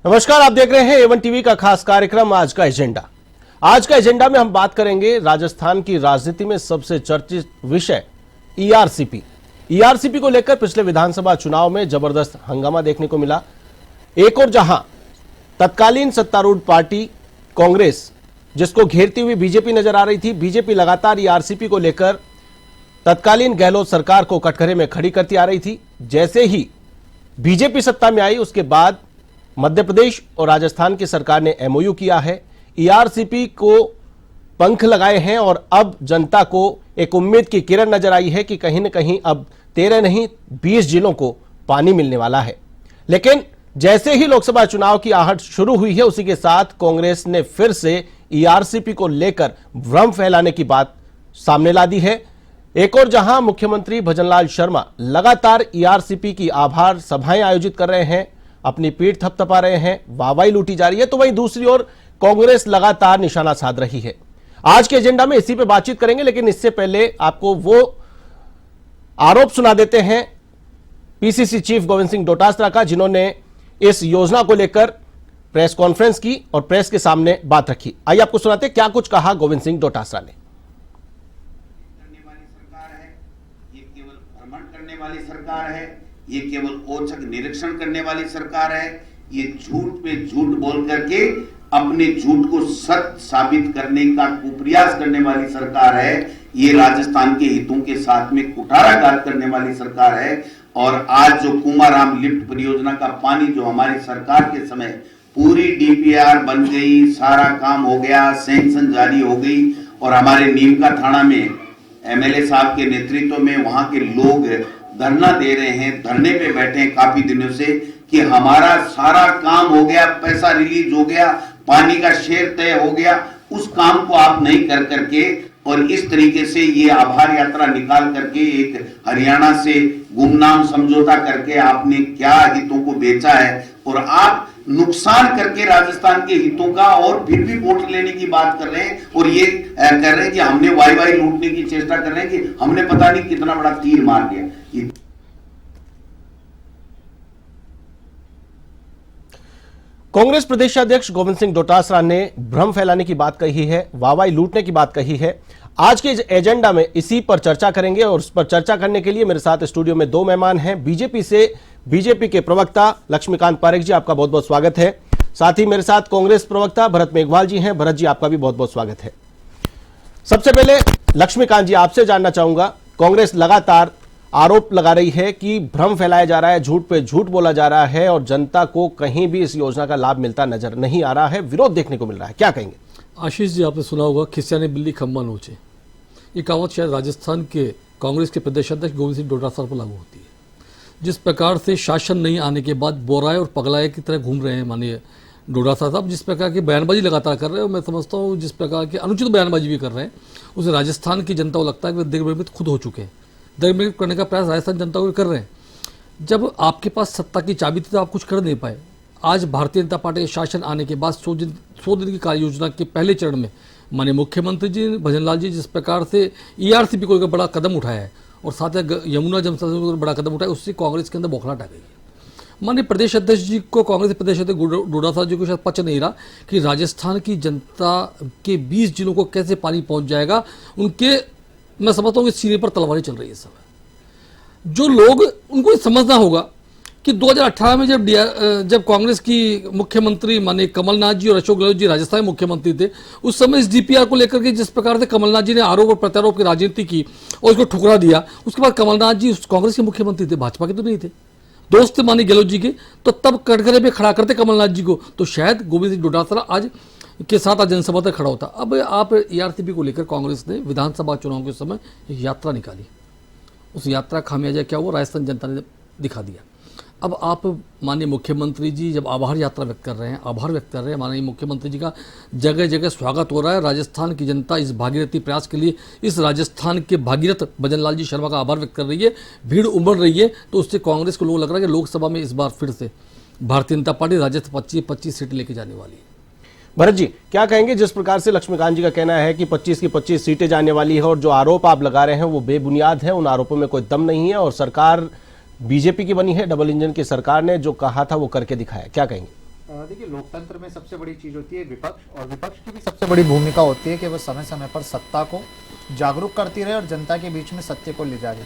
नमस्कार, आप देख रहे हैं A1 टीवी का खास कार्यक्रम आज का एजेंडा। आज का एजेंडा में हम बात करेंगे राजस्थान की राजनीति में सबसे चर्चित विषय ईआरसीपी। ईआरसीपी को लेकर पिछले विधानसभा चुनाव में जबरदस्त हंगामा देखने को मिला। एक और जहां तत्कालीन सत्तारूढ़ पार्टी कांग्रेस, जिसको घेरती हुई बीजेपी नजर आ रही थी, बीजेपी लगातार ईआरसीपी को लेकर तत्कालीन गहलोत सरकार को कटघरे में खड़ी करती आ रही थी। जैसे ही बीजेपी सत्ता में आई, उसके बाद मध्य प्रदेश और राजस्थान की सरकार ने एमओयू किया है, ईआरसीपी को पंख लगाए हैं और अब जनता को एक उम्मीद की किरण नजर आई है कि कहीं न कहीं अब 13 नहीं 20 जिलों को पानी मिलने वाला है। लेकिन जैसे ही लोकसभा चुनाव की आहट शुरू हुई है, उसी के साथ कांग्रेस ने फिर से ईआरसीपी को लेकर भ्रम फैलाने की बात सामने ला दी है। एक और जहां मुख्यमंत्री भजनलाल शर्मा लगातार ईआरसीपी की आभार सभाएं आयोजित कर रहे हैं, अपनी पीठ थपथपा रहे हैं, वाहवाही लूटी जा रही है, तो वहीं दूसरी ओर कांग्रेस लगातार निशाना साध रही है। आज के एजेंडा में इसी पे बातचीत करेंगे, लेकिन इससे पहले आपको वो आरोप सुना देते हैं पीसीसी चीफ गोविंद सिंह डोटासरा का, जिन्होंने इस योजना को लेकर प्रेस कॉन्फ्रेंस की और प्रेस के सामने बात रखी। आइए आपको सुनाते हैं क्या कुछ कहा गोविंद सिंह डोटासरा ने। ये केवल भ्रमण करने वाली सरकार है, ये केवल औचक निरीक्षण करने वाली सरकार है, ये झूठ पे झूठ बोल करके अपने झूठ को सत्य साबित करने का कुप्रयास करने वाली सरकार है, ये राजस्थान के हितों के साथ में कुठाराघात करने वाली सरकार है। और आज जो कुमाराम लिफ्ट परियोजना का पानी जो हमारी सरकार के समय पूरी डीपीआर बन गई, सारा काम हो गया, सैंक्शन जारी हो गई और हमारे नीम का थाना में एमएलए साहब के नेतृत्व में वहां के लोग धरना दे रहे हैं, धरने पे बैठे हैं काफी दिनों से कि हमारा सारा काम हो गया, पैसा रिलीज हो गया, पानी का शेयर तय हो गया। उस काम को आप नहीं कर करके और इस तरीके से ये आभार यात्रा निकाल करके एक हरियाणा से गुमनाम समझौता करके आपने क्या हितों को बेचा है और आप नुकसान करके राजस्थान के हितों का और फिर भी वोट लेने की बात कर रहे हैं और ये कर रहे हैं कि हमने वाई लूटने की चेष्टा कर रहे हैं कि हमने पता नहीं कितना बड़ा तीर मार दिया। कांग्रेस प्रदेशाध्यक्ष गोविंद सिंह डोटासरा ने भ्रम फैलाने की बात कही है, वाहवाही लूटने की बात कही है। आज के एजेंडा में इसी पर चर्चा करेंगे और उस पर चर्चा करने के लिए मेरे साथ स्टूडियो में दो मेहमान हैं। बीजेपी के प्रवक्ता लक्ष्मीकांत पारेख जी, आपका बहुत बहुत स्वागत है। साथ ही मेरे साथ कांग्रेस प्रवक्ता भरत मेघवाल जी हैं। भरत जी, आपका भी बहुत बहुत स्वागत है। सबसे पहले लक्ष्मीकांत जी, आपसे जानना चाहूंगा, कांग्रेस लगातार आरोप लगा रही है कि भ्रम फैलाया जा रहा है, झूठ पे झूठ बोला जा रहा है और जनता को कहीं भी इस योजना का लाभ मिलता नजर नहीं आ रहा है, विरोध देखने को मिल रहा है, क्या कहेंगे? आशीष जी, आपने सुना होगा खिस्सा ने बिल्ली खम्बा नोचे, ये कहावत शायद राजस्थान के कांग्रेस के प्रदेशाध्यक्ष गोविंद सिंह डोटासरा पर लागू होती है। जिस प्रकार से शासन नहीं आने के बाद बोराए और पगलाए की तरह घूम रहे हैं माननीय डोटासरा साहब, जिस प्रकार की बयानबाजी लगातार कर रहे हैं, मैं समझता हूँ जिस प्रकार की अनुचित बयानबाजी भी कर रहे हैं, उसे राजस्थान की जनता को लगता है कि वे दिग्भ्रमित खुद हो चुके हैं। दिग्भ्रमित करने का प्रयास राजस्थान जनता को कर रहे हैं। जब आपके पास सत्ता की चाबी थी तो आप कुछ कर नहीं पाए। आज भारतीय जनता पार्टी के शासन आने के बाद 100 दिन की कार्य योजना के पहले चरण में माननीय मुख्यमंत्री जी भजनलाल जी जिस प्रकार से ईआरसीपी को एक बड़ा कदम उठाया है और साथ ही यमुना जल संसाधन को बड़ा कदम उठाया, उससे कांग्रेस के अंदर बौखलाहट आ गई है। माननीय प्रदेश अध्यक्ष जी को, कांग्रेस के प्रदेश अध्यक्ष डोटासरा जी को शायद पच नहीं रहा कि राजस्थान की जनता के 20 जिलों को कैसे पानी पहुंच जाएगा। उनके, मैं समझता हूँ कि सीने पर तलवारें चल रही है इस समय। जो लोग, उनको समझना होगा कि 2018 में जब कांग्रेस की मुख्यमंत्री माननीय कमलनाथ जी और अशोक गहलोत जी राजस्थान मुख्यमंत्री थे, उस समय इस डीपीआर को लेकर के जिस प्रकार से कमलनाथ जी ने आरोप और प्रत्यारोप की राजनीति की और उसको ठुकरा दिया, उसके बाद कमलनाथ जी कांग्रेस के मुख्यमंत्री थे, भाजपा के तो नहीं थे, दोस्त थे माननीय गहलोत जी के, तो तब कटघरे पे खड़ा करते कमलनाथ जी को, तो शायद गोविंद सिंह डोटासरा आज के साथ आज जनसभा तक खड़ा होता। अब आप ईआरसीपी को लेकर कांग्रेस ने विधानसभा चुनाव के समय एक यात्रा निकाली, उस यात्रा खामियाजा क्या हुआ राजस्थान जनता ने दिखा दिया। अब आप माननीय मुख्यमंत्री जी जब आभार यात्रा व्यक्त कर रहे हैं, आभार व्यक्त कर रहे हैं, माननीय मुख्यमंत्री जी का जगह जगह स्वागत हो रहा है। राजस्थान की जनता इस भागीरथी प्रयास के लिए, इस राजस्थान के भागीरथ भजनलाल जी शर्मा का आभार व्यक्त कर रही है, भीड़ उमड़ रही है, तो उससे कांग्रेस को लोग लग रहा है कि लोकसभा में इस बार फिर से भारतीय जनता पार्टी राजस्थान 25 सीटें लेके जाने वाली है। भरत जी, क्या कहेंगे? जिस प्रकार से लक्ष्मीकांत जी का कहना है कि 25 की 25 सीटें जाने वाली है और जो आरोप आप लगा रहे हैं वो बेबुनियाद है, उन आरोपों में कोई दम नहीं है और सरकार बीजेपी की बनी है, डबल इंजन की सरकार ने जो कहा था वो करके दिखाया, क्या कहेंगे? देखिए, लोकतंत्र में सबसे बड़ी चीज होती है विपक्ष, और विपक्ष की भी सबसे बड़ी भूमिका होती है कि वह समय समय पर सत्ता को जागरूक करती रहे और जनता के बीच में सत्य को ले जाए।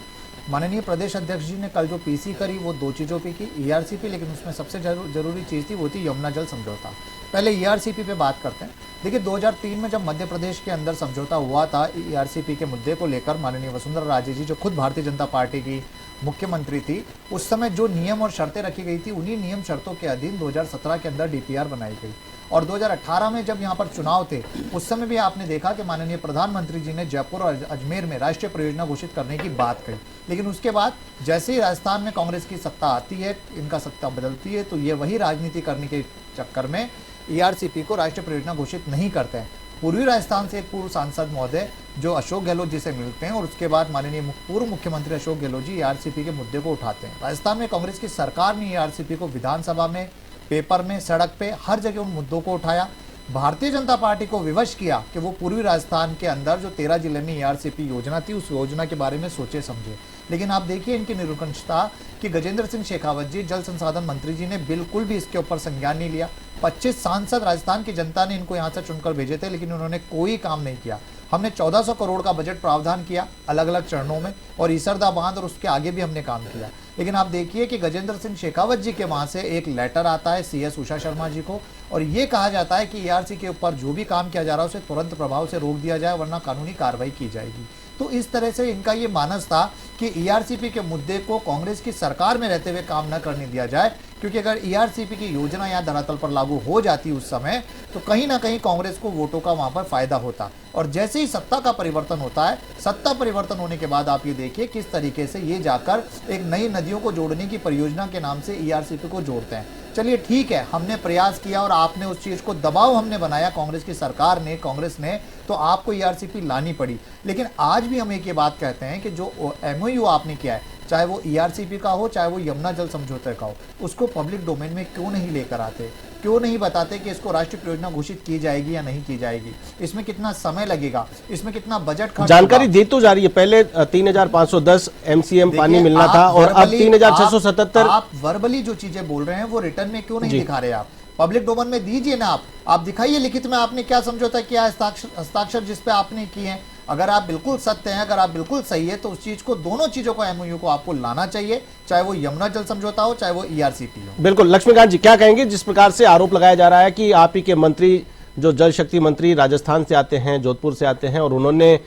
माननीय प्रदेश अध्यक्ष जी ने कल जो पीसी करी वो दो चीज़ों पे की, ईआरसीपी, लेकिन उसमें सबसे जरूरी चीज़ थी वो थी यमुना जल समझौता। पहले ईआरसीपी पे बात करते हैं। देखिए, 2003 में जब मध्य प्रदेश के अंदर समझौता हुआ था ईआरसीपी के मुद्दे को लेकर, माननीय वसुंधरा राजे जी जो खुद भारतीय जनता पार्टी की मुख्यमंत्री थी, उस समय जो नियम और शर्तें रखी गई थी उन्हीं नियम शर्तों के अधीन 2017 के अंदर डीपीआर बनाई गई। और 2018 में जब यहाँ पर चुनाव थे उस समय भी आपने देखा कि माननीय प्रधानमंत्री जी ने जयपुर और अजमेर में राष्ट्रीय परियोजना घोषित करने की बात कही, लेकिन उसके बाद जैसे ही राजस्थान में कांग्रेस की सत्ता आती है, इनका सत्ता बदलती है, तो ये वही राजनीति करने के चक्कर में ईआरसीपी को राष्ट्रीय परियोजना घोषित नहीं करते हैं। पूर्वी राजस्थान से एक पूर्व सांसद महोदय जो अशोक गहलोत जी से मिलते हैं और उसके बाद माननीय पूर्व मुख्यमंत्री अशोक गहलोत जी ईआरसीपी के मुद्दे को उठाते हैं। राजस्थान में कांग्रेस की सरकार ने ईआरसीपी को विधानसभा में, पेपर में, सड़क पे, हर जगह उन मुद्दों को उठाया। भारतीय जनता पार्टी को विवश किया कि वो पूर्वी राजस्थान के अंदर जो 13 जिले में ईआरसीपी योजना थी उस योजना के बारे में सोचे समझे। लेकिन आप देखिए इनकी निरंकुशता कि गजेंद्र सिंह शेखावत जी, जल संसाधन मंत्री जी ने बिल्कुल भी इसके ऊपर संज्ञान नहीं लिया। 25 सांसद राजस्थान की जनता ने इनको यहाँ से चुनकर भेजे थे, लेकिन उन्होंने कोई काम नहीं किया। हमने 1400 करोड़ का बजट प्रावधान किया अलग अलग चरणों में, और ईसरदा बांध और उसके आगे भी हमने काम किया। लेकिन आप देखिए कि गजेंद्र सिंह शेखावत जी के वहां से एक लेटर आता है सीएस उषा शर्मा जी को, और ये कहा जाता है कि ईआरसी के ऊपर जो भी काम किया जा रहा है उसे तुरंत प्रभाव से रोक दिया जाए, वरना कानूनी कार्रवाई की जाएगी। तो इस तरह से इनका ये मानस था कि ईआरसीपी के मुद्दे को कांग्रेस की सरकार में रहते हुए काम न करने दिया जाए, क्योंकि अगर ईआरसीपी की योजना यहाँ धरातल पर लागू हो जाती उस समय तो कहीं ना कहीं कांग्रेस को वोटों का वहां पर फायदा होता। और जैसे ही सत्ता का परिवर्तन होता है, सत्ता परिवर्तन होने के बाद आप ये देखिए किस तरीके से ये जाकर एक नई नदियों को जोड़ने की परियोजना के नाम से ईआरसीपी को जोड़ते हैं। चलिए ठीक है, हमने प्रयास किया और आपने उस चीज को दबाव हमने बनाया, कांग्रेस की सरकार ने, कांग्रेस ने, तो आपको ईआरसीपी लानी पड़ी। लेकिन आज भी हम एक ये बात कहते हैं कि जो एमओयू आपने किया है, चाहे वो ईआरसीपी का हो चाहे वो यमुना जल समझौते का हो, उसको पब्लिक डोमेन में क्यों नहीं लेकर आते? क्यों नहीं बताते कि इसको राष्ट्रीय परियोजना घोषित की जाएगी या नहीं की जाएगी? इसमें कितना समय लगेगा, इसमें कितना बजट खर्च? जानकारी दी तो जा रही है। पहले 3510 एमसीएम पानी मिलना था और अब 3677। आप वर्बली जो चीजें बोल रहे हैं वो रिटर्न में क्यों नहीं दिखा रहे? आप पब्लिक डोमेन में दीजिए ना, आप दिखाइए लिखित में आपने क्या समझौता किया, हस्ताक्षर जिस पे आपने किए हैं। अगर आप बिल्कुल सत्य हैं, अगर आप बिल्कुल सही है, तो उस चीज को, दोनों चीजों को, एमओयू को आपको लाना चाहिए, चाहे वो यमुना जल समझौता हो चाहे वो ईआरसीपी हो। बिल्कुल। लक्ष्मीकांत जी क्या कहेंगे जिस प्रकार से आरोप लगाया जा रहा है कि आप ही के मंत्री, जो जल शक्ति मंत्री राजस्थान से आते हैं, जोधपुर से आते हैं, और उन्होंने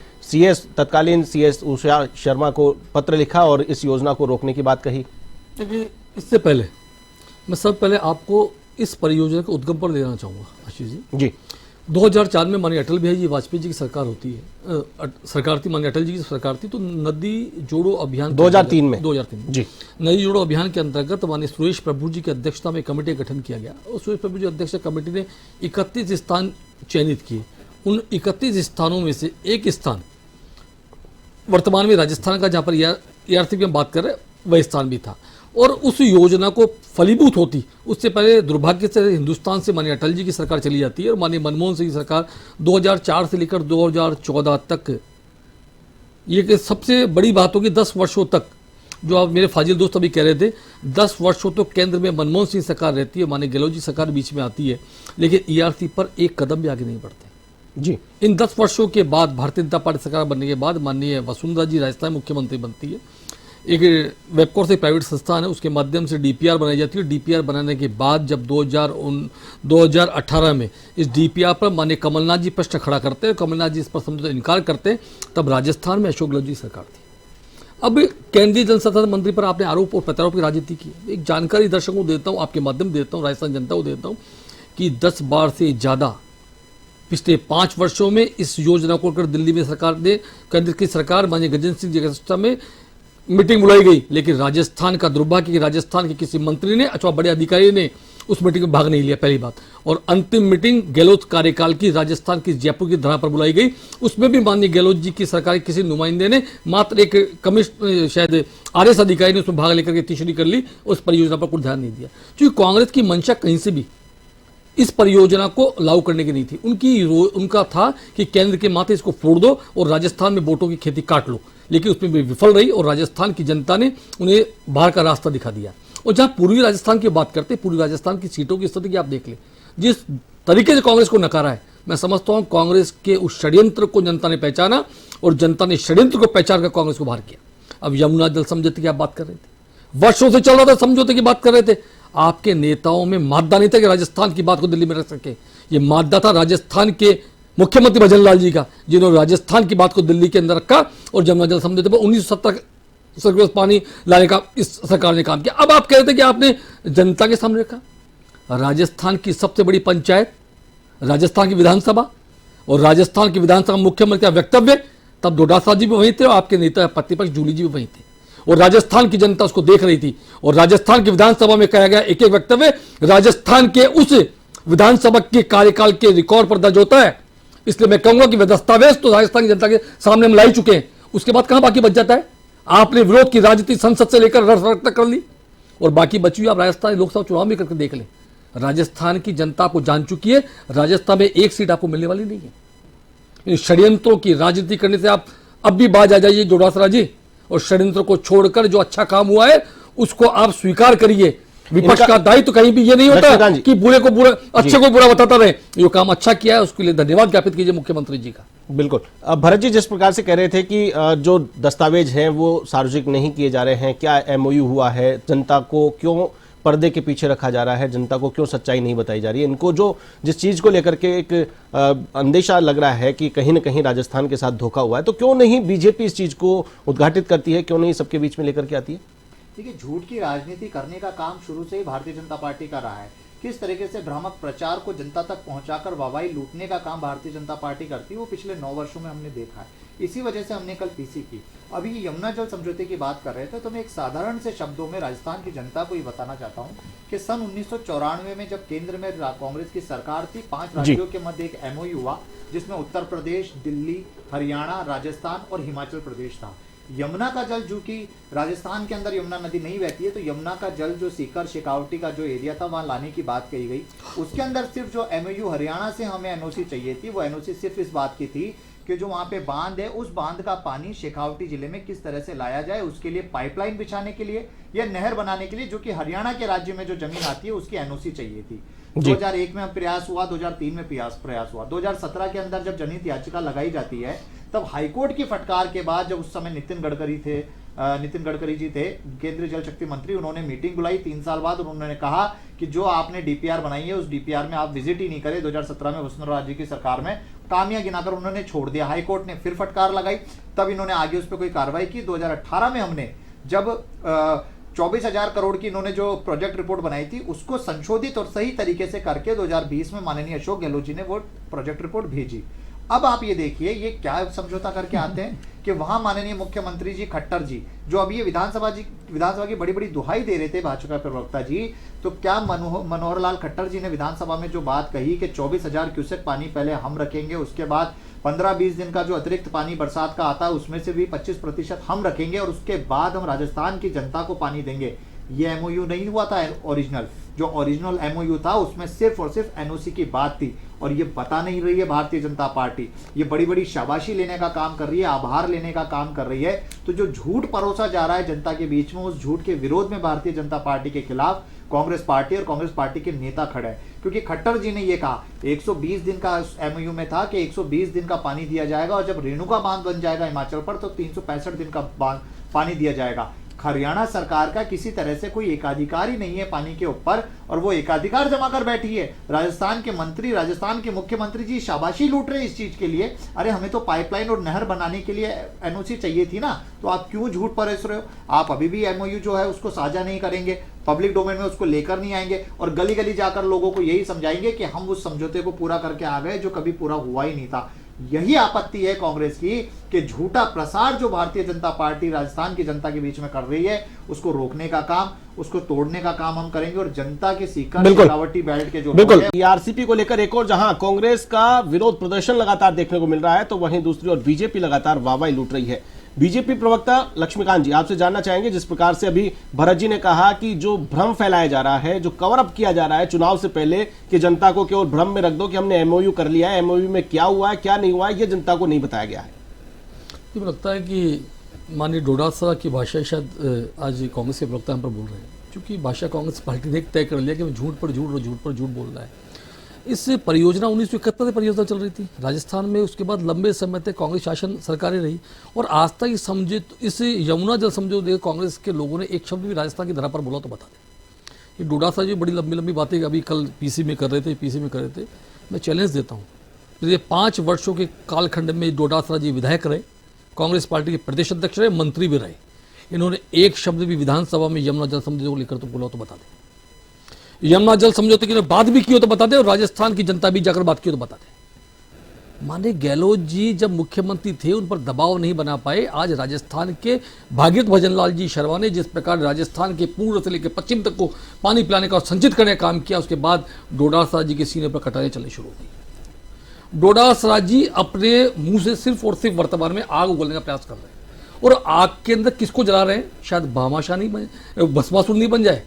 तत्कालीन सीएस उषा शर्मा को पत्र लिखा और इस योजना को रोकने की बात कही? देखिए, इससे पहले मैं सब पहले आपको इस परियोजना के उद्गम पर देना चाहूँगा आशीष जी। 2004 में माननीय अटल बिहारी जी वाजपेयी जी की सरकार होती है, सरकार थी, माननीय अटल जी की सरकार थी, तो नदी जोड़ो अभियान 2003 में जी नदी जोड़ो अभियान के अंतर्गत माननीय सुरेश प्रभु जी की अध्यक्षता में कमेटी का गठन किया गया। और सुरेश प्रभु जी अध्यक्ष कमेटी ने 31 स्थान चयनित किए। उन 31 स्थानों में से एक स्थान वर्तमान में राजस्थान का, जहाँ पर ईआरसीपी में बात कर रहे वह स्थान भी था। और उस योजना को फलीभूत होती उससे पहले दुर्भाग्य से हिंदुस्तान से माननीय अटल जी की सरकार चली जाती है और माननीय मनमोहन सिंह की सरकार 2004 से लेकर 2014 तक, ये सबसे बड़ी बात होगी 10 वर्षों तक, जो आप मेरे फाजिल दोस्त अभी कह रहे थे, 10 वर्षों तो केंद्र में मनमोहन सिंह सरकार रहती है, माननीय गहलोत जी सरकार बीच में आती है, लेकिन ईआरसी पर एक कदम भी आगे नहीं बढ़ते जी। इन 10 वर्षों के बाद भारतीय जनता पार्टी सरकार बनने के बाद माननीय वसुंधरा जी राजस्थान मुख्यमंत्री बनती है। एक वेबकोर्स एक प्राइवेट संस्थान है, उसके माध्यम से डीपीआर बनाई जाती है। डीपीआर बनाने के बाद जब 2018 में इस डीपीआर पर माननीय कमलनाथ जी प्रश्न खड़ा करते हैं, कमलनाथ जी इस पर समझौता इनकार करते हैं, तब राजस्थान में अशोक गहलोत जी सरकार थी। अब केंद्रीय जल संसाधन मंत्री पर आपने आरोप और प्रत्यारोप की राजनीति की। एक जानकारी दर्शकों को देता हूँ, आपके माध्यम देता हूँ, राजस्थान जनता को देता हूँ कि 10 बार से ज़्यादा पिछले 5 वर्षों में इस योजना को लेकर दिल्ली में सरकार ने, केंद्र की सरकार माननीय गजेंद्र सिंह जी की अध्यक्षता में मीटिंग बुलाई गई, लेकिन राजस्थान का दुर्भाग्य कि राजस्थान के किसी मंत्री ने अथवा बड़े अधिकारी ने उस मीटिंग में भाग नहीं लिया, पहली बात। और अंतिम मीटिंग गहलोत कार्यकाल की राजस्थान की जयपुर की धरा पर बुलाई गई, उसमें भी माननीय गहलोत जी की सरकार के किसी नुमाइंदे ने, मात्र एक कमिश्नर शायद आरएस अधिकारी ने उसमें भाग लेकर के तीसरी कर ली, उस परियोजना पर कुछ ध्यान नहीं दिया। क्योंकि कांग्रेस की मंशा कहीं से भी इस परियोजना को लागू करने की नहीं थी। उनका था कि केंद्र के माथे इसको फोड़ दो और राजस्थान में वोटों की खेती काट लो, लेकिन उसमें भी विफल रही और राजस्थान की जनता ने उन्हें बाहर का रास्ता दिखा दिया। और जहां पूर्वी राजस्थान की बात करते हैं, पूर्वी राजस्थान की सीटों की स्थिति की आप देख लें, जिस तरीके से कांग्रेस को नकारा है, मैं समझता हूं कांग्रेस के उस षड्यंत्र को जनता ने पहचाना और जनता ने षड्यंत्र को पहचान कर कांग्रेस को बाहर किया। अब यमुना जल समझौते की आप बात कर रहे थे, वर्षों से चल रहा था समझौते की बात कर रहे थे, आपके नेताओं में मादा नहीं था कि राजस्थान की बात को दिल्ली में रख सके। ये मादा था राजस्थान के मुख्यमंत्री भजन लाल जी का, जिन्होंने राजस्थान की बात को दिल्ली के अंदर रखा और यमुना जल समझौते पर 1970 से पानी लाने का इस सरकार ने काम किया। अब आप कह रहे थे कि आपने जनता के सामने रखा। राजस्थान की सबसे बड़ी पंचायत, राजस्थान की विधानसभा और राजस्थान की विधानसभा मुख्यमंत्री का वक्तव्य, तब डोटासरा जी भी वहीं थे और आपके नेता प्रतिपक्ष जूली जी भी वहीं थे और राजस्थान की जनता उसको देख रही थी। और राजस्थान की विधानसभा में कहा गया एक एक वक्तव्य राजस्थान के उस विधानसभा के कार्यकाल के रिकॉर्ड पर दर्ज होता है। इसलिए मैं कहूंगा कि दस्तावेज तो राजस्थान की जनता के सामने हम ला ही चुके हैं, उसके बाद कहां बाकी बच जाता है। आपने विरोध की राजनीति संसद से लेकर रथ तक कर ली और बाकी बची हुई आप राजस्थान लोकसभा चुनाव में करके देख लें। राजस्थान की जनता आपको जान चुकी है, राजस्थान में एक सीट आपको मिलने वाली नहीं है। इन षड्यंत्रों की राजनीति करने से आप अब भी बाज आ जाइए डोटासरा जी, और षड्यंत्र को छोड़कर जो अच्छा काम हुआ है उसको आप स्वीकार करिए। विपक्ष का दायित्व कहीं भी ये नहीं होता कि बुरे को बुरा, अच्छे को बुरा बताता रहे। जो काम अच्छा किया है उसके लिए धन्यवाद ज्ञापित कीजिए मुख्यमंत्री जी का। बिल्कुल। अब भरत जी जिस प्रकार से कह रहे थे कि जो दस्तावेज हैं वो सार्वजनिक नहीं किए जा रहे हैं, क्या एमओयू हुआ है, जनता को क्यों पर्दे के पीछे रखा जा रहा है, जनता को क्यों सच्चाई नहीं बताई जा रही है, इनको जो जिस चीज को लेकर के एक अंदेशा लग रहा है कि कहीं ना कहीं राजस्थान के साथ धोखा हुआ है, तो क्यों नहीं बीजेपी इस चीज को उद्घाटित करती है, क्यों नहीं सबके बीच में लेकर के आती है? देखिए, झूठ की राजनीति करने का काम शुरू से ही भारतीय जनता पार्टी कर रहा है। किस तरीके से भ्रामक प्रचार को जनता तक पहुंचाकर वाहवाही लूटने का काम भारतीय जनता पार्टी करती है, वो पिछले 9 वर्षों में हमने देखा है। इसी वजह से हमने कल पीसी की। अभी यमुना जल समझौते की बात कर रहे थे, तो मैं एक साधारण से शब्दों में राजस्थान की जनता को ये बताना चाहता हूँ कि सन 1994 में जब केंद्र में कांग्रेस की सरकार थी, 5 राज्यों के मध्य एक एमओयू हुआ जिसमें उत्तर प्रदेश, दिल्ली, हरियाणा, राजस्थान और हिमाचल प्रदेश था। यमुना का जल, जो कि राजस्थान के अंदर यमुना नदी नहीं बहती है, तो यमुना का जल जो सीकर शेखावटी का जो एरिया था वहां लाने की बात कही गई। उसके अंदर सिर्फ जो एमओयू हरियाणा से हमें एनओसी चाहिए थी, वो एनओसी सिर्फ इस बात की थी कि जो वहां पे बांध है, उस बांध का पानी शेखावटी जिले में किस तरह से लाया जाए, उसके लिए पाइपलाइन बिछाने के लिए या नहर बनाने के लिए, जो कि हरियाणा के राज्य में जो जमीन आती है उसकी एनओसी चाहिए थी। 2001 में प्रयास हुआ, 2003 में प्रयास हुआ, 2017 के अंदर जब जनहित याचिका लगाई जाती है, तब हाईकोर्ट की फटकार के बाद जब उस समय नितिन गडकरी जी थे केंद्रीय जल शक्ति मंत्री, उन्होंने मीटिंग बुलाई 3 साल बाद और उन्होंने कहा कि जो आपने डीपीआर बनाई है उस डीपीआर में आप विजिट ही नहीं करे। 2017 में वसुंधरा राजे की सरकार में कामियां गिनाकर उन्होंने छोड़ दिया। हाईकोर्ट ने फिर फटकार लगाई, तब इन्होंने आगे उस पर कोई कार्रवाई की। 2018 में हमने जब 24,000 करोड़ की इन्होंने जो प्रोजेक्ट रिपोर्ट बनाई थी उसको संशोधित और सही तरीके से करके 2020 में माननीय अशोक गहलोत जी ने वो प्रोजेक्ट रिपोर्ट भेजी। अब आप ये देखिए ये क्या समझौता करके आते हैं कि वहां माननीय मुख्यमंत्री जी खट्टर जी, जो अभी ये विधानसभा की बड़ी बड़ी दुहाई दे रहे थे भाजपा प्रवक्ता जी, तो क्या मनोहर लाल खट्टर जी ने विधानसभा में जो बात कही कि 24,000 क्यूसेक पानी पहले हम रखेंगे, उसके बाद 15-20 दिन का जो अतिरिक्त पानी बरसात का आता है उसमें से भी 25% हम रखेंगे और उसके बाद हम राजस्थान की जनता को पानी देंगे। ये एमओयू नहीं हुआ था ओरिजिनल। जो ओरिजिनल एमओयू था उसमें सिर्फ और सिर्फ एनओसी की बात थी और ये बता नहीं रही है भारतीय जनता पार्टी। ये बड़ी बड़ी शाबाशी लेने का काम कर रही है, आभार लेने का काम कर रही है। तो जो झूठ परोसा जा रहा है जनता के बीच में, उस झूठ के विरोध में भारतीय जनता पार्टी के खिलाफ कांग्रेस पार्टी और कांग्रेस पार्टी के नेता खड़े हैं। क्योंकि खट्टर जी ने ये कहा 120 दिन का एमओयू में था कि 120 दिन का पानी दिया जाएगा और जब रेणुका बांध बन जाएगा हिमाचल पर तो 365 दिन का पानी दिया जाएगा। हरियाणा सरकार का किसी तरह से कोई एकाधिकार ही नहीं है पानी के ऊपर और वो एकाधिकार जमा कर बैठी है। राजस्थान के मंत्री, राजस्थान के मुख्यमंत्री जी शाबाशी लूट रहे हैं इस चीज के लिए। अरे हमें तो पाइपलाइन और नहर बनाने के लिए एनओसी चाहिए थी ना, तो आप क्यों झूठ परोस रहे हो? आप अभी भी एमओयू जो है उसको साझा नहीं करेंगे, पब्लिक डोमेन में उसको लेकर नहीं आएंगे और गली गली जाकर लोगों को यही समझाएंगे कि हम उस समझौते को पूरा करके आ गए जो कभी पूरा हुआ ही नहीं था। यही आपत्ति है कांग्रेस की कि झूठा प्रसार जो भारतीय जनता पार्टी राजस्थान की जनता के बीच में कर रही है उसको रोकने का काम, उसको तोड़ने का काम हम करेंगे और जनता के सीकर शेखावटी बेल्ट के जो बिल्कुल ईआरसीपी को लेकर एक और जहां कांग्रेस का विरोध प्रदर्शन लगातार देखने को मिल रहा है, तो वहीं दूसरी ओर बीजेपी लगातार वाहवाही लूट रही है। बीजेपी प्रवक्ता लक्ष्मीकांत जी, आपसे जानना चाहेंगे, जिस प्रकार से अभी भरत जी ने कहा कि जो भ्रम फैलाया जा रहा है, जो कवर अप किया जा रहा है चुनाव से पहले कि जनता को केवल भ्रम में रख दो कि हमने एमओयू कर लिया है, एमओयू में क्या हुआ है क्या नहीं हुआ है, ये जनता को नहीं बताया गया है। मुझे लगता है कि माननीय डोटासरा की भाषा शायद आज कांग्रेस के प्रवक्ता हम पर बोल रहे हैं। क्योंकि भाजपा कांग्रेस पार्टी ने एक तय कर लिया कि झूठ पर झूठ और झूठ पर झूठ बोल रहा है। इस परियोजना 1971 से परियोजना चल रही थी राजस्थान में, उसके बाद लंबे समय तक कांग्रेस शासन सरकारें रही और आज तक इस यमुना जल समझौते कांग्रेस के लोगों ने एक शब्द भी राजस्थान की धरा पर बोला तो बता दें। ये डोडासा जी बड़ी लंबी लंबी बातें अभी कल पीसी में कर रहे थे। मैं चैलेंज देता हूँ, पिछले 5 वर्षों के कालखंड में डोडासा जी विधायक रहे, कांग्रेस पार्टी के प्रदेश अध्यक्ष रहे, मंत्री भी रहे, इन्होंने एक शब्द भी विधानसभा में यमुना जल समझौते को लेकर तो बोला तो बता दें। यमुना जल समझौते की बात भी की हो तो बता दें और राजस्थान की जनता भी जाकर बात की हो तो बता दें। माने गहलोत जी जब मुख्यमंत्री थे उन पर दबाव नहीं बना पाए। आज राजस्थान के भागीरथ भजनलाल जी शर्मा ने जिस प्रकार राजस्थान के पूर्व से लेकर पश्चिम तक को पानी पिलाने का और संचित करने का काम किया, उसके बाद डोडासा जी के सीने पर कटारें चलनी शुरू हो गई। डोडासा जी अपने मुंह से सिर्फ और सिर्फ वर्तमान में आग उगलने का प्रयास कर रहे हैं और आग के अंदर किसको जला रहे हैं? शायद भामाशाह नहीं बने, भस्मासुर नहीं बन जाए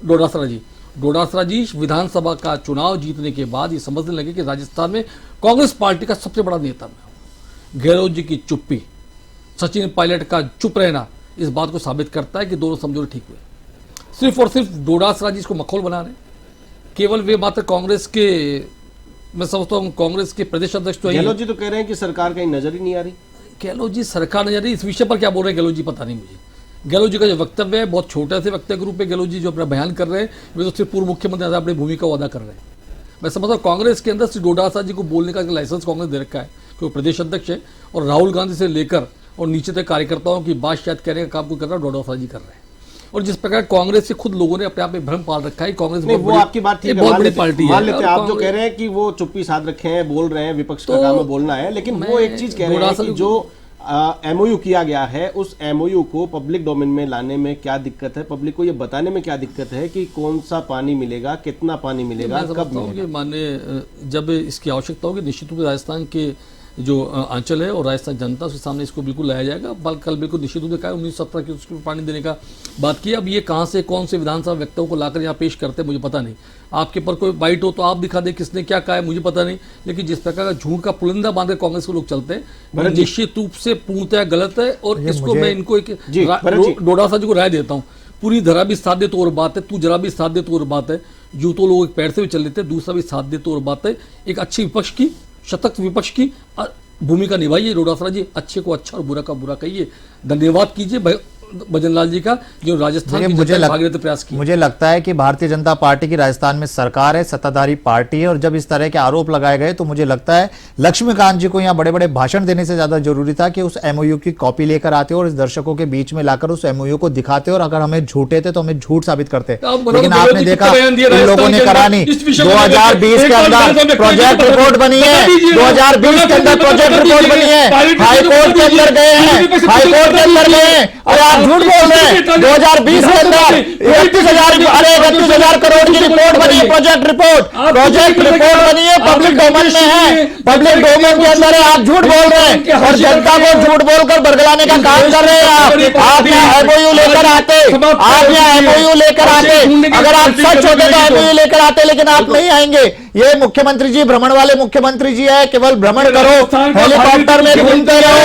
डोडासा जी। डोडासा जी विधानसभा का चुनाव जीतने के बाद ये समझने लगे कि राजस्थान में कांग्रेस पार्टी का सबसे बड़ा नेता मैं हूं। गहलोत जी की चुप्पी, सचिन पायलट का चुप रहना इस बात को साबित करता है कि दोनों समझौते ठीक हुए। सिर्फ और सिर्फ डोडासा जी इसको मखौल बना रहे हैं। केवल वे बात कांग्रेस के, मैं समझता हूँ कांग्रेस के प्रदेश अध्यक्ष तो गहलोत जी तो कह रहे हैं कि सरकार कहीं नजर ही नहीं आ रही। गहलोत जी सरकार नजर, इस विषय पर क्या बोल रहे हैं गहलोत जी पता नहीं मुझे। गहलोत जी का जो वक्तव्य है बहुत छोटा से वक्तव्य के रूप में गहलोत जी जो अपना बयान कर रहे हैं वे तो सिर्फ पूर्व मुख्यमंत्री अपनी भूमिका अदा कर रहे हैं। मैं समझता हूँ कांग्रेस के अंदर श्री डोडासा जी को बोलने का लाइसेंस कांग्रेस दे रखा है क्योंकि प्रदेश अध्यक्ष है और राहुल गांधी से लेकर और नीचे तक कार्यकर्ताओं की बात शायद कहने का काम को कर रहा है डोडासा जी कर रहे हैं। और जिस प्रकार कांग्रेस से खुद लोगों ने अपने आप में भ्रम पाल रखा है कांग्रेस वो आपकी बात ठीक है, बहुत बड़ी पार्टी मान लेते है। हैं आप जो कह रहे हैं कि वो चुप्पी साध रखे हैं, बोल रहे हैं, विपक्ष का काम है बोलना है, लेकिन वो एक चीज कह रहे हैं कि जो एमओयू किया गया है उस एमओयू को पब्लिक डोमेन में लाने में क्या दिक्कत है? पब्लिक को ये बताने में क्या दिक्कत है कि कौन सा पानी मिलेगा, कितना पानी मिलेगा, कब मिलेगा? माने जब इसकी आवश्यकता होगी निश्चित रूप से राजस्थान के जो अंचल है और राजस्थान जनता उसके सामने इसको बिल्कुल लाया जाएगा। कल बिल्कुल निश्चित रूप से कहा 1917 की उसको पानी देने का बात की। अब ये कहाँ से कौन से विधानसभा व्यक्तियों को लाकर यहाँ पेश करते हैं मुझे पता नहीं। आपके पर कोई बाइट हो तो आप दिखा दे किसने क्या कहा है मुझे पता नहीं, लेकिन जिस प्रकार का झूठ का पुलिंदा बांध कर कांग्रेस के लोग चलते हैं निश्चित रूप से पूर्णतः गलत है। और इसको मैं इनको एक डोडासा जी को राय देता हूँ, पूरी धरा भी साथ दे तो और बात है, तू जरा भी साथ दे तो और बात है। यूं तो लोग एक पैर से भी चल लेते हैं, दूसरा भी साथ दे तो और बात है। एक अच्छी विपक्ष की, शतक विपक्ष की भूमिका निभाइए डोडासा जी, अच्छे को अच्छा और बुरा का बुरा कहिए। धन्यवाद कीजिए भजनलाल जी का जो राजस्थान की प्रयास किया। मुझे लगता है कि भारतीय जनता पार्टी की राजस्थान में सरकार है, सत्ताधारी पार्टी है और जब इस तरह के आरोप लगाए गए तो मुझे लगता है लक्ष्मीकांत जी को यहाँ बड़े बड़े भाषण देने से ज्यादा जरूरी था कि उस एमओयू की कॉपी लेकर आते और इस दर्शकों के बीच में लाकर उस एमओयू को दिखाते और अगर हमें झूठे थे तो हमें झूठ साबित करते। लेकिन आपने देखा इन लोगों ने करा नहीं। 2020 के अंदर प्रोजेक्ट रिपोर्ट बनी है, 2020 के अंदर प्रोजेक्ट रिपोर्ट बनी है, हाईकोर्ट के अंदर गए हैं, हाईकोर्ट के अंदर गए हैं और आप झूठ बोल रहे हैं। 2020 के अंदर 31,000 करोड़ की रिपोर्ट बनी है, प्रोजेक्ट रिपोर्ट बनी है, पब्लिक डोमेन में है, पब्लिक डोमेन के अंदर है, आप झूठ बोल रहे हैं और जनता को झूठ बोलकर बरगलाने का काम कर रहे हैं। आप यहाँ एमओयू लेकर आते, अगर आप सच होते तो एमओयू लेकर आते, लेकिन आप नहीं आएंगे। ये मुख्यमंत्री जी भ्रमण वाले मुख्यमंत्री जी है, केवल भ्रमण करो, हेलीकॉप्टर में घूमते रहो,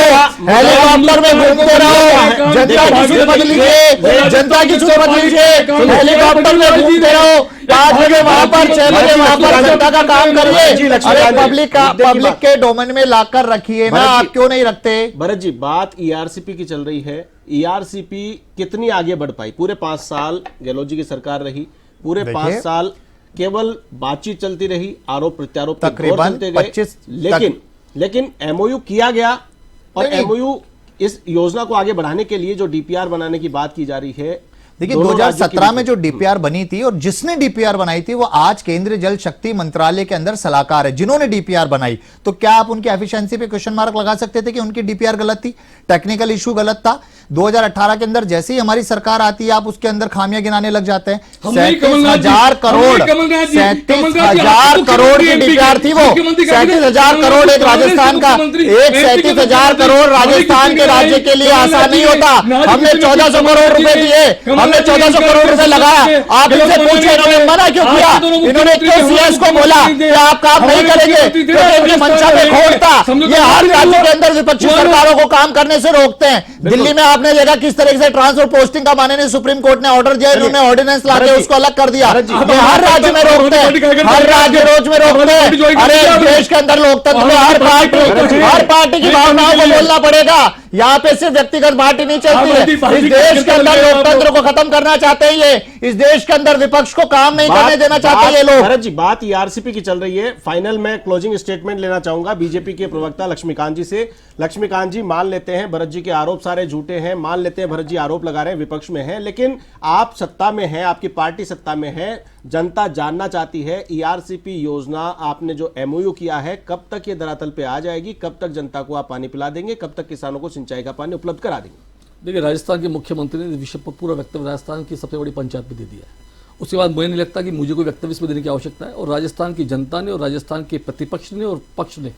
जनता की सुध मत लीजिए, हेलीकॉप्टर में घूमते रहो, 5 बजे वहां पर 6 बजे वहां पर जनता का काम करिए। अरे पब्लिक के डोमेन में लाकर रखिए ना, आप क्यों नहीं रखते? भरत जी बात ईआरसीपी की चल रही है, ईआरसीपी कितनी आगे बढ़ पाई? पूरे 5 साल गहलोत जी की सरकार रही, पूरे 5 साल केवल बातचीत चलती रही, आरोप प्रत्यारोप तकरीबन चलते गए, लेकिन एमओयू किया गया और एमओयू इस योजना को आगे बढ़ाने के लिए जो डीपीआर बनाने की बात की जा रही है। देखिए 2017 में जो डीपीआर बनी थी और जिसने डीपीआर बनाई थी वो आज केंद्रीय जल शक्ति मंत्रालय के अंदर सलाहकार है जिन्होंने डीपीआर बनाई। तो क्या आप उनकी एफिशिएंसी पे क्वेश्चन मार्क लगा सकते थे कि उनकी डीपीआर गलत थी, टेक्निकल इशू गलत था? 2018 के अंदर जैसे ही हमारी सरकार आती है आप उसके अंदर खामियां गिनाने लग जाते हैं। 37,000 करोड़ की डीपीआर थी वो, 37,000 करोड़ एक राजस्थान का, 37,000 करोड़ राजस्थान के राज्य के लिए आसान नहीं होता। हमने 1400 करोड़ रुपए दिए, हमने 1400 करोड़ रुपए लगाया, आप इनसे पूछे इन्होंने मना क्यों किया? इन्होंने क्यों सीएस को बोला कि आप काम नहीं करेंगे? क्योंकि इनकी मंशा में खोट था। ये हर राज्य के अंदर विपक्षी सरकारों को काम करने से रोकते हैं। दिल्ली में आपने देखा किस तरीके से ट्रांसफर पोस्टिंग का माननीय सुप्रीम कोर्ट ने ऑर्डर दिया, इन्होंने ऑर्डिनेंस लाके उसको अलग कर दिया। ये हर राज्य में रोकते हैं, हर राज्य रोज में रोकते हैं। अरे देश के अंदर लोकतंत्र में हर पार्टी की भावनाओं को बोलना पड़ेगा। यहाँ पे सिर्फ व्यक्तिगत पार्टी नहीं चलती है। इस देश के अंदर लोकतंत्र को खत्म करना चाहते हैं ये। इस देश के अंदर विपक्ष को काम नहीं करने देना चाहते हैं ये लोग। भरत जी, बात ईआरसीपी की चल रही है। फाइनल में क्लोजिंग स्टेटमेंट लेना चाहूंगा बीजेपी के प्रवक्ता लक्ष्मीकांत जी से। लक्ष्मीकांत जी, मान लेते हैं भरत जी के आरोप सारे झूठे हैं, मान लेते हैं भरत जी आरोप लगा रहे हैं, विपक्ष में हैं, लेकिन आप सत्ता में हैं, आपकी पार्टी सत्ता में है, जनता जानना चाहती है ईआरसीपी योजना आपने जो एमओयू किया है कब तक ये धरातल पे आ जाएगी, कब तक जनता को आप पानी पिला देंगे, कब तक किसानों को सिंचाई का पानी उपलब्ध करा देंगे? देखिए, राजस्थान के मुख्यमंत्री ने विषय पर पूरा वक्तव्य राजस्थान की सबसे बड़ी पंचायत में दे दिया है। उसके बाद मुझे नहीं लगता कि मुझे कोई वक्तव्य इसमें देने की आवश्यकता है। और राजस्थान की जनता ने और राजस्थान के प्रतिपक्ष ने और पक्ष ने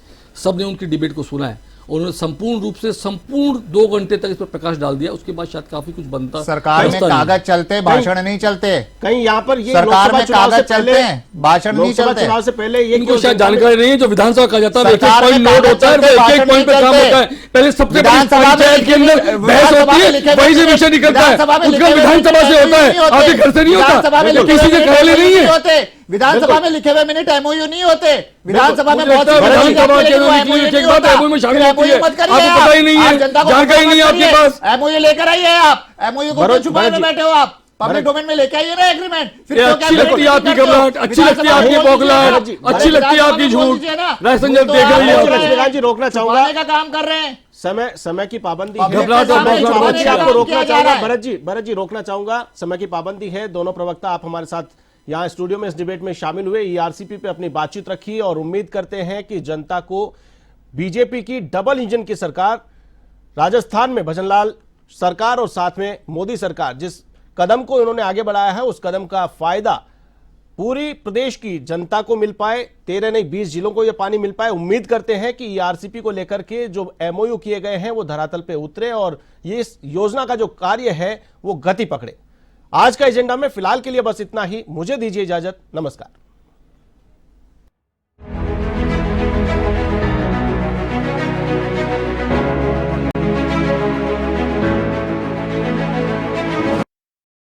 सब ने उनकी डिबेट को सुना है। उन्होंने संपूर्ण रूप से संपूर्ण 2 घंटे तक इस पर प्रकाश डाल दिया। उसके बाद शायद काफी कुछ बनता। सरकार में कागज चलते, भाषण नहीं चलते। कहीं यहाँ पर ये सरकार में कागज चलते हैं, भाषण नहीं चलते। चुनाव से पहले ये इनको शायद जानकारी नहीं है जो विधानसभा कहा जाता है, एक एक पॉइंट नोट होता है, एक पॉइंट पे काम होता है। पहले सबसे बड़ी पंचायत के अंदर बहस होती है, वहीं से विषय निकलता है, उसका विधानसभा से होता है, आपके घर से नहीं होता, किसी के कार्यालय नहीं है। विधानसभा में लिखे हुए मिनट एमओयू नहीं होते। विधानसभा में बहुत विधानसभा के एमओयू में शामिल होती है, आपको पता ही नहीं है, जानकारी नहीं है आपके पास। एमओयू लेकर आइए आप, एमओयू को छुपाए में बैठे हो आप, पब्लिक डोमेन में लेके आइए ना एग्रीमेंट। फिर अच्छी लगती है आपकी घबराहट, अच्छी लगती है आपकी बौखलाहट, अच्छी लगती है आपकी झूठ। राशन जब देख रही है लक्ष्मीकांत जी, रोकना चाहूंगा का काम कर रहे हैं। समय की पाबंदी घबराहट और बौखलाहट आपको रोकना चाहूंगा। भरत जी रोकना चाहूंगा, समय की पाबंदी है। दोनों प्रवक्ता आप हमारे साथ यहाँ स्टूडियो में इस डिबेट में शामिल हुए, ईआरसीपी पे अपनी बातचीत रखी और उम्मीद करते हैं कि जनता को बीजेपी की डबल इंजन की सरकार राजस्थान में भजनलाल सरकार और साथ में मोदी सरकार जिस कदम को इन्होंने आगे बढ़ाया है उस कदम का फायदा पूरी प्रदेश की जनता को मिल पाए, 13 नहीं 20 जिलों को यह पानी मिल पाए। उम्मीद करते हैं कि ईआरसीपी को लेकर के जो एमओयू किए गए हैं वो धरातल पे उतरे और ये इस योजना का जो कार्य है वो गति पकड़े। आज का एजेंडा में फिलहाल के लिए बस इतना ही। मुझे दीजिए इजाजत, नमस्कार।